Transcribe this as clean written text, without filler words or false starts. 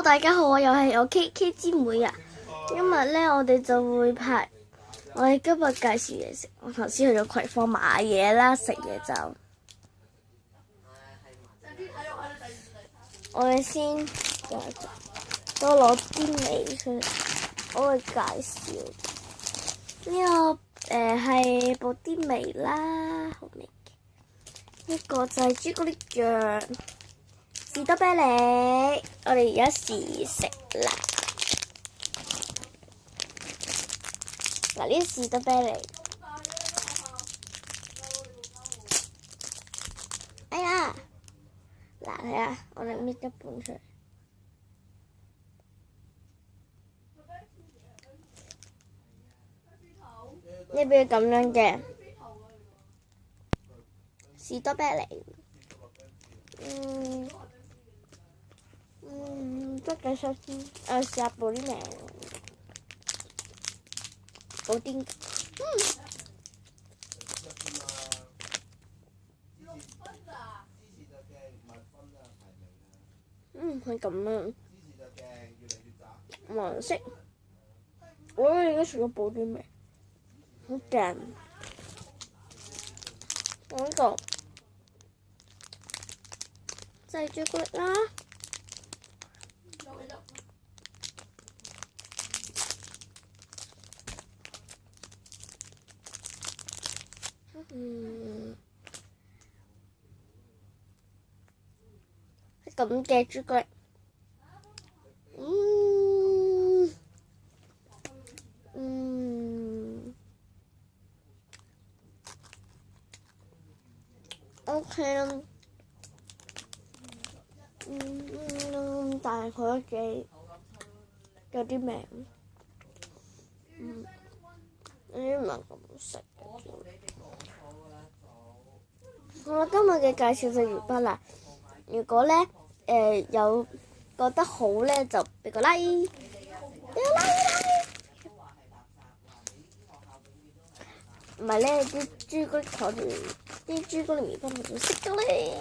Hello， 大家好，我又係我 KK 之妹啊！今日咧，我哋就會拍我哋今日介紹嘢食。我頭先去咗葵芳買嘢啦，食嘢就我哋先多攞啲味出嚟，我會介紹呢個係布丁味啦，好味嘅。呢個就係朱古力醬。士多啤梨，我哋而家試食啦。嗱，呢士多啤梨，哎呀，嗱睇下，我哋搣一半出嚟。呢邊咁樣嘅士多啤梨，都幾新鮮。試下布丁味，布丁，係咁啊，黃色。我而家食咗布丁味，好正。我呢個就係朱古力啦。係咁嘅朱古力，OK 啦，但係佢都幾有啲味，呢啲唔係咁食嘅。好啦，今日嘅介紹就完畢啦。如果咧有覺得好咧，就俾個 like，唔係咧啲朱古力糖條，啲朱古力麵粉就識咗咧。